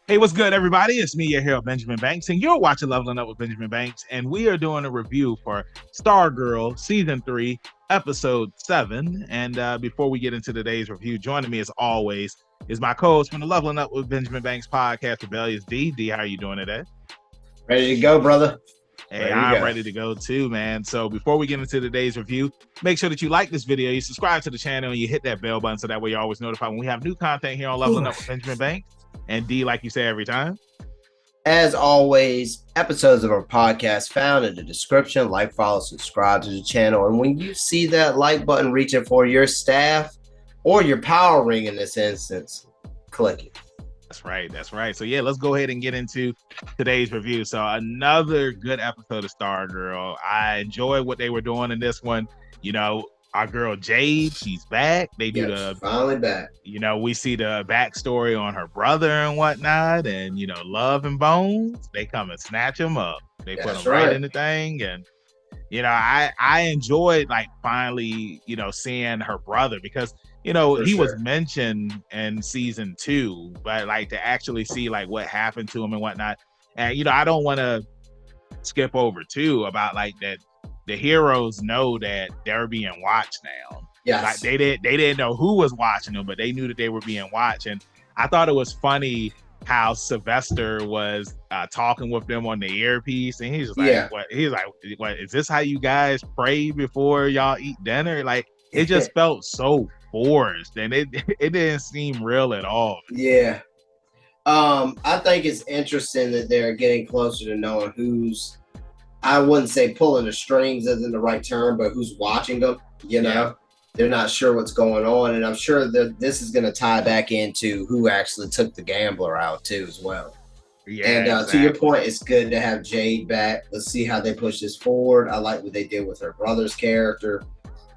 Hey, what's good, everybody? It's me, your hero, Benjamin Banks, and you're watching Leveling Up with Benjamin Banks, and we are doing a review for Stargirl Season 3, Episode 7. And before we get into today's review, joining me as always is my co-host from the Leveling Up with Benjamin Banks podcast, Rebellious D. D, how are you doing today? Ready to go, brother. Hey, Ready to I'm go. ready to go too, man. So before we get into today's review, make sure that you like this video, you subscribe to the channel, and you hit that bell button so that way you're always notified when we have new content here on Leveling Up with Benjamin Banks. And D, like you say every time, As always, episodes of our podcast found in the description. Like, follow, subscribe to the channel. And when you see that like button reaching for your staff or your power ring in this instance, click it. That's right. That's right. So yeah, let's go ahead and get into today's review. So another good episode of Stargirl. I enjoy what they were doing in this one. You know, our girl Jade, she's back. They do She's finally back. You know, we see the backstory on her brother and whatnot, and you know, Love and Bones. They come and snatch him up. They put him right in the thing, and you know, I enjoyed like finally, you know, seeing her brother because you know he was mentioned in season 2, but like to actually see like what happened to him and whatnot. And you know, I don't want to skip over too about like that the heroes know that they're being watched now. Yes. Like they didn't know who was watching them, but they knew that they were being watched. And I thought it was funny how Sylvester was talking with them on the earpiece, and he's like, "What?" He's like, "What is this? How you guys pray before y'all eat dinner?" Like it just felt so forced, and it didn't seem real at all. Yeah. I think it's interesting that they're getting closer to knowing who's, I wouldn't say pulling the strings isn't the right term, but who's watching them, you know? They're not sure what's going on, and I'm sure that this is going to tie back into who actually took the gambler out too as well. Yeah, and exactly. To your point, it's good to have Jade back. Let's see how they push this forward. I like what they did with her brother's character,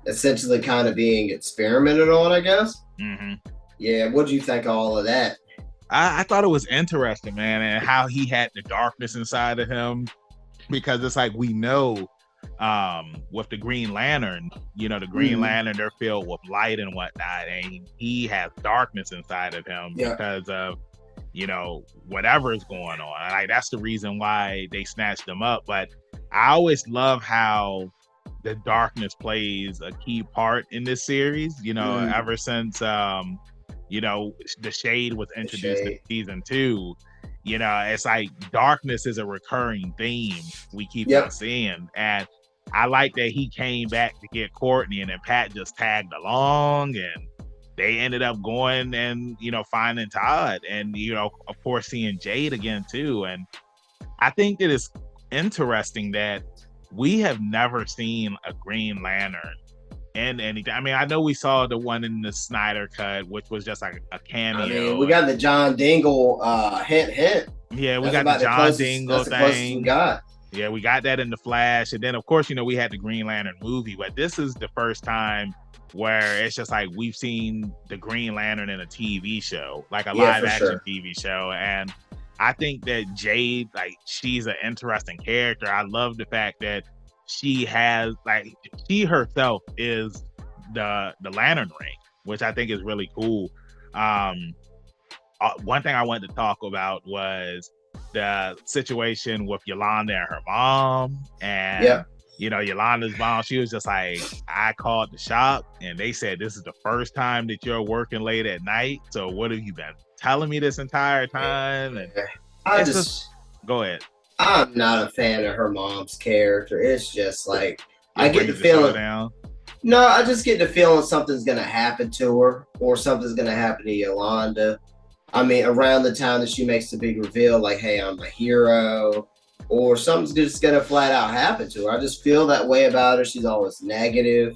essentially kind of being experimented on, I guess. Mm-hmm. Yeah, what do you think of all of that? I thought it was interesting, man, and how he had the darkness inside of him, because it's like we know with the Green Lantern, you know, the Green Lantern, they're filled with light and whatnot, and he has darkness inside of him because of, you know, whatever is going on. Like that's the reason why they snatched him up. But I always love how the darkness plays a key part in this series, you know, ever since you know, the Shade was introduced in season 2. You know, it's like darkness is a recurring theme we keep on seeing. And I like that he came back to get Courtney, and then Pat just tagged along, and they ended up going and, you know, finding Todd, and, you know, of course, seeing Jade again too. And I think that it's interesting that we have never seen a Green Lantern in anything. I mean, I know we saw the one in the Snyder cut, which was just like a cameo. I mean, we got the John Dingle hint. Yeah, we got the John Dingle thing. We got. Yeah, we got that in the Flash, and then of course, you know, we had the Green Lantern movie, but this is the first time where it's just like we've seen the Green Lantern in a TV show, like a live action TV show. And I think that Jade, like, she's an interesting character. I love the fact that she has, like, she herself is the Lantern ring, which I think is really cool. One thing I wanted to talk about was the situation with Yolanda and her mom. And you know, Yolanda's mom, she was just like, I called the shop and they said this is the first time that you're working late at night. So what have you been telling me this entire time? And just go ahead. I'm not a fan of her mom's character. It's just like I get the feeling. No, I just get the feeling something's gonna happen to her, or something's gonna happen to Yolanda. I mean, around the time that she makes the big reveal, like, hey, I'm a hero, or something's just gonna flat out happen to her. I just feel that way about her. She's always negative.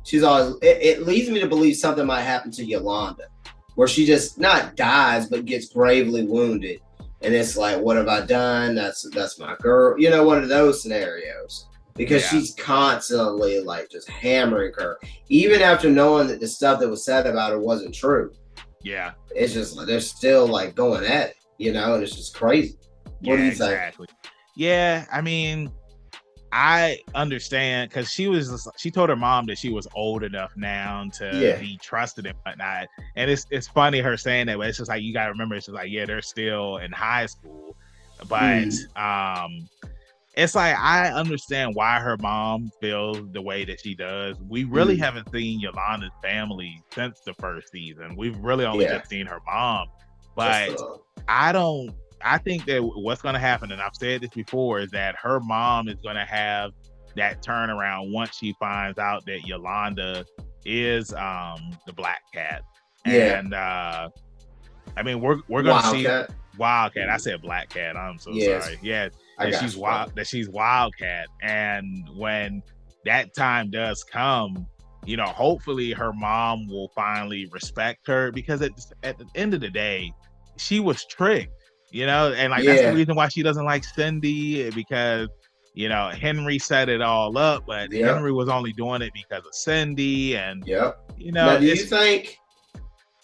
She's always, it leads me to believe something might happen to Yolanda, where she just not dies, but gets gravely wounded. And it's like, what have I done? That's my girl. You know, one of those scenarios. Because she's constantly like just hammering her, even after knowing that the stuff that was said about her wasn't true. Yeah, it's just they're still like going at it, you know, and it's just crazy. What do you think? Exactly. Yeah, I mean, I understand because she told her mom that she was old enough now to be trusted and whatnot. And it's funny her saying that, but it's just like you gotta remember, it's just like, yeah, they're still in high school. But it's like I understand why her mom feels the way that she does. We really haven't seen Yolanda's family since the first season. We've really only just seen her mom. But I think that what's going to happen, and I've said this before, is that her mom is going to have that turnaround once she finds out that Yolanda is the Black Cat. And I mean, we're going to see Wildcat. I said Black Cat. I'm so sorry. Yeah, that she's Wildcat. And when that time does come, you know, hopefully her mom will finally respect her, because at the end of the day, she was tricked. You know, and like that's the reason why she doesn't like Cindy, because you know Henry set it all up, but Henry was only doing it because of Cindy. And you know, now, do you think?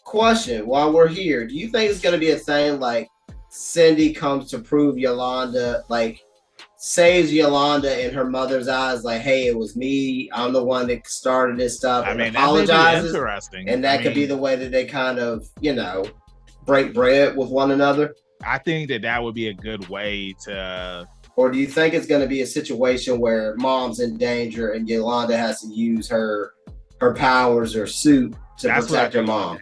Question: while we're here, do you think it's going to be a thing like Cindy comes to prove Yolanda, like saves Yolanda in her mother's eyes, like, hey, it was me, I'm the one that started this stuff, and apologizes, interesting, and that could be the way that they kind of, you know, break bread with one another? I think that would be a good way to. Or do you think it's going to be a situation where mom's in danger and Yolanda has to use her powers or suit to protect her mom?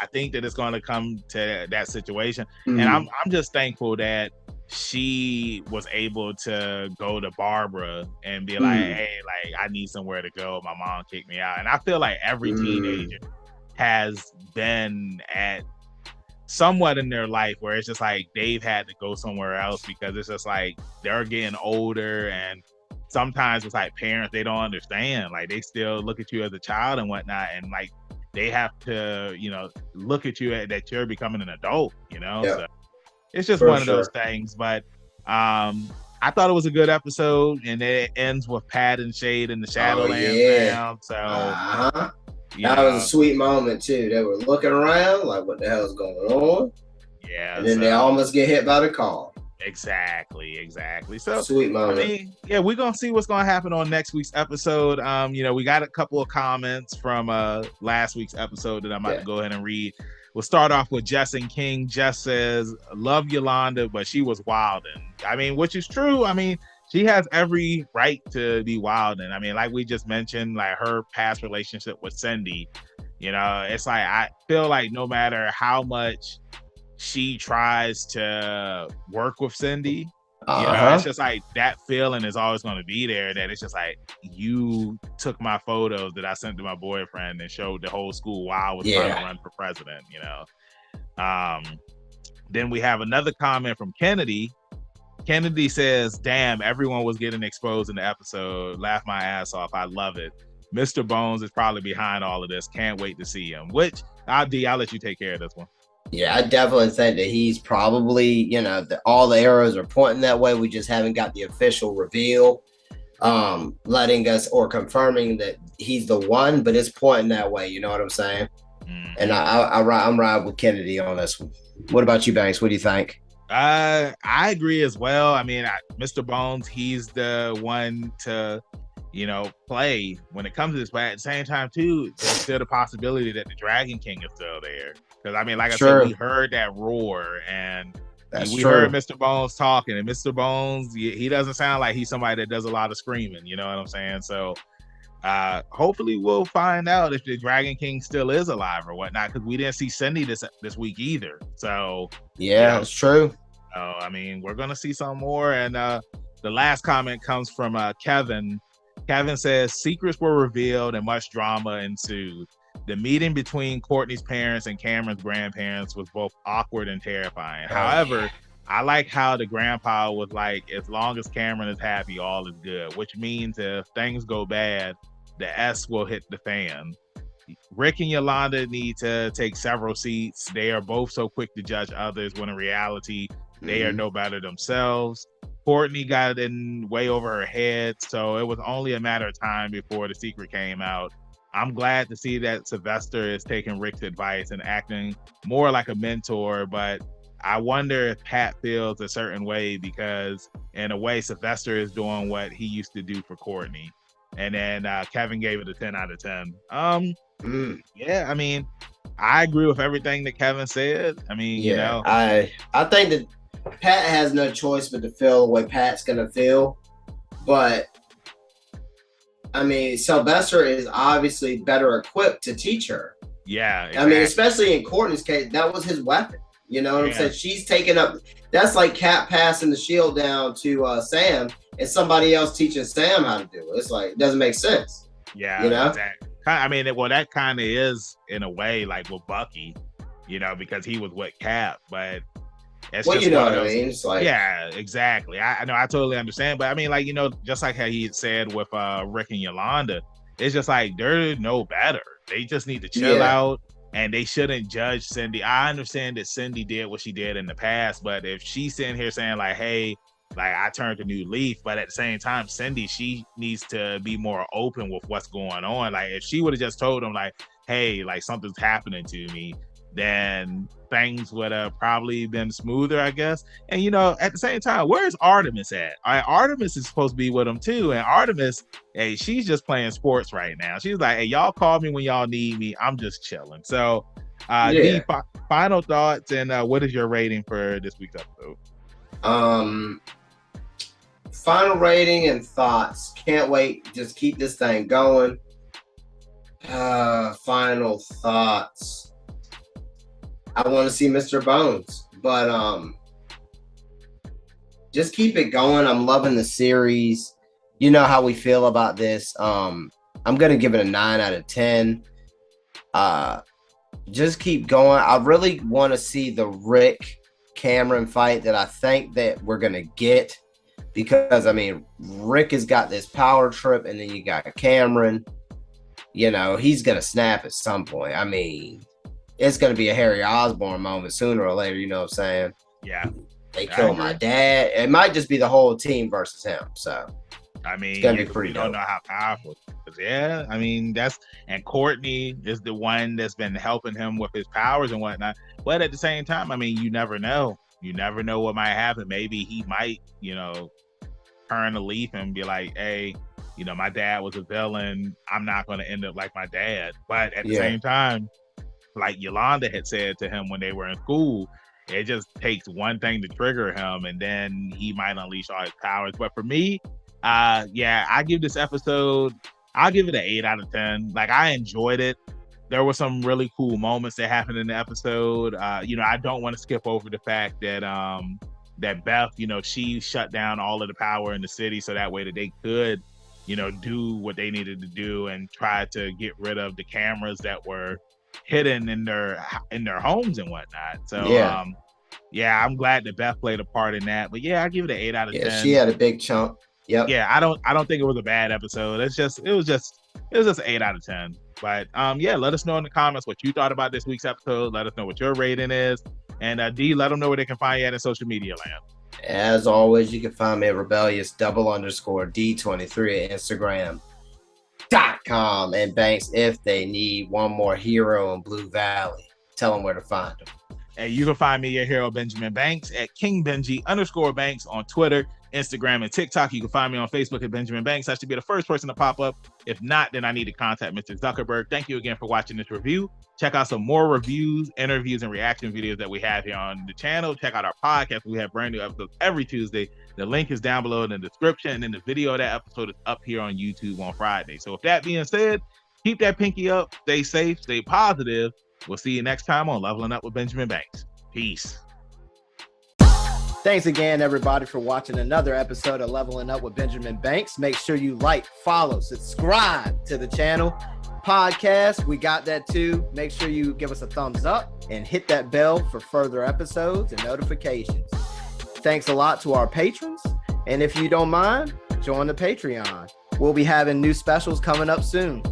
I think that it's going to come to that situation, and I'm just thankful that she was able to go to Barbara and be like, hey, like I need somewhere to go. My mom kicked me out, and I feel like every teenager has been at somewhat in their life where it's just like they've had to go somewhere else, because it's just like they're getting older, and sometimes it's like parents, they don't understand, like they still look at you as a child and whatnot, and like they have to, you know, look at you that you're becoming an adult, you know. So it's just one of those things. But I thought it was a good episode, and it ends with Pat and Shade in the Shadowlands now. So that was a sweet moment too. They were looking around like, what the hell is going on? Yeah. And then they almost get hit by the car. Exactly. So sweet moment. I mean, yeah, we're gonna see what's gonna happen on next week's episode. You know, we got a couple of comments from last week's episode that I'm about to go ahead and read. We'll start off with Jess and King. Jess says, love Yolanda, but she was wildin'. I mean, which is true. I mean, she has every right to be wildin'. I mean, like we just mentioned, like her past relationship with Cindy, you know, it's like I feel like no matter how much she tries to work with Cindy, you know, it's just like that feeling is always going to be there, that it's just like, you took my photos that I sent to my boyfriend and showed the whole school while I was trying to run for president, you know. Then we have another comment from Kennedy. Kennedy says, damn, everyone was getting exposed in the episode. Laugh my ass off. I love it. Mr. Bones is probably behind all of this. Can't wait to see him. Which, I'll let you take care of this one. Yeah, I definitely think that he's probably, you know, all the arrows are pointing that way. We just haven't got the official reveal, letting us or confirming that he's the one, but it's pointing that way. You know what I'm saying? And I'm riding with Kennedy on this one. What about you, Banks? What do you think? I agree as well. I mean, Mr. Bones, he's the one to, you know, play when it comes to this. But at the same time, too, there's still the possibility that the Dragon King is still there. Because, I mean, like I said, we heard that roar, and we heard Mr. Bones talking. And Mr. Bones, he doesn't sound like he's somebody that does a lot of screaming. You know what I'm saying? So hopefully we'll find out if the Dragon King still is alive or whatnot, because we didn't see Cindy this week either. So yeah, it's true. So, I mean, we're going to see some more. And the last comment comes from Kevin. Kevin says, secrets were revealed and much drama ensued. The meeting between Courtney's parents and Cameron's grandparents was both awkward and terrifying. However, I like how the grandpa was like, as long as Cameron is happy, all is good, which means if things go bad, the S will hit the fan. Rick and Yolanda need to take several seats. They are both so quick to judge others when in reality, they are no better themselves. Courtney got in way over her head, so it was only a matter of time before the secret came out. I'm glad to see that Sylvester is taking Rick's advice and acting more like a mentor, but I wonder if Pat feels a certain way because in a way Sylvester is doing what he used to do for Courtney. And then Kevin gave it a 10 out of 10. Yeah, I mean, I agree with everything that Kevin said. I mean, yeah, you know, I think that Pat has no choice but to feel the way Pat's gonna feel. But I mean, Sylvester is obviously better equipped to teach her. Yeah, exactly. I mean, especially in Courtney's case, that was his weapon. You know what I'm saying? She's taking up. That's like Kat passing the shield down to Sam, and somebody else teaching Sam how to do it. It's like it doesn't make sense. Yeah, you know. Exactly. I mean, well, that kind of is in a way like with Bucky, you know, because he was with Cap, but it's just you know what I mean. It's like, yeah, exactly. I know, I totally understand, but I mean, like, you know, just like how he said with Rick and Yolanda, it's just like they're no better. They just need to chill out. And they shouldn't judge Cindy. I understand that Cindy did what she did in the past, but if she's sitting here saying like, hey, like I turned a new leaf, but at the same time, Cindy, she needs to be more open with what's going on. Like if she would have just told him like, hey, like something's happening to me, then things would have probably been smoother, I guess. And, you know, at the same time, where's Artemis at? Artemis is supposed to be with him too. And Artemis, hey, she's just playing sports right now. She's like, hey, y'all call me when y'all need me. I'm just chilling. So the final thoughts and what is your rating for this week's episode? Final rating and thoughts. Can't wait. Just keep this thing going. Final thoughts. I want to see Mr. Bones, but just keep it going. I'm loving the series. You know how we feel about this. I'm gonna give it a 9 out of 10. Just keep going. I really want to see the Rick Cameron fight that I think that we're gonna get, because I mean Rick has got this power trip, and then you got Cameron. You know he's gonna snap at some point. I mean, it's going to be a Harry Osborn moment sooner or later, you know what I'm saying? Yeah. They kill my dad. It might just be the whole team versus him. So, I mean, it's going to be pretty dope. Don't know how powerful. Yeah, I mean, and Courtney is the one that's been helping him with his powers and whatnot. But at the same time, I mean, you never know. You never know what might happen. Maybe he might, you know, turn a leaf and be like, hey, you know, my dad was a villain. I'm not going to end up like my dad. But at the same time, like Yolanda had said to him when they were in school, it just takes one thing to trigger him and then he might unleash all his powers. But for me, I give this episode, I'll give it an 8 out of 10. Like I enjoyed it. There were some really cool moments that happened in the episode. You know, I don't want to skip over the fact that that Beth, you know, she shut down all of the power in the city so that way that they could, you know, do what they needed to do and try to get rid of the cameras that were hidden in their homes and whatnot. So I'm glad that Beth played a part in that. But I give it an 8 out of 10. She had a big chunk. Yep. Yeah, I don't think it was a bad episode. It was just an 8 out of 10. But let us know in the comments what you thought about this week's episode. Let us know what your rating is. And D, let them know where they can find you at in social media land. As always, you can find me at rebellious_D23 at Instagram.com, and Banks if they need one more hero in Blue Valley. Tell them where to find them. And you can find me, your hero, Benjamin Banks, at KingBenji_Banks on Twitter, Instagram, and TikTok. You can find me on Facebook at Benjamin Banks. I should be the first person to pop up. If not, then I need to contact Mr. Zuckerberg. Thank you again for watching this review. Check out some more reviews, interviews, and reaction videos that we have here on the channel. Check out our podcast. We have brand new episodes every Tuesday. The link is down below in the description, and then the video of that episode is up here on YouTube on Friday. So with that being said, keep that pinky up, stay safe, stay positive. We'll see you next time on Leveling Up with Benjamin Banks. Peace. Thanks again, everybody, for watching another episode of Leveling Up with Benjamin Banks. Make sure you like, follow, subscribe to the channel. Podcast, we got that too. Make sure you give us a thumbs up and hit that bell for further episodes and notifications. Thanks a lot to our patrons. And if you don't mind, join the Patreon. We'll be having new specials coming up soon.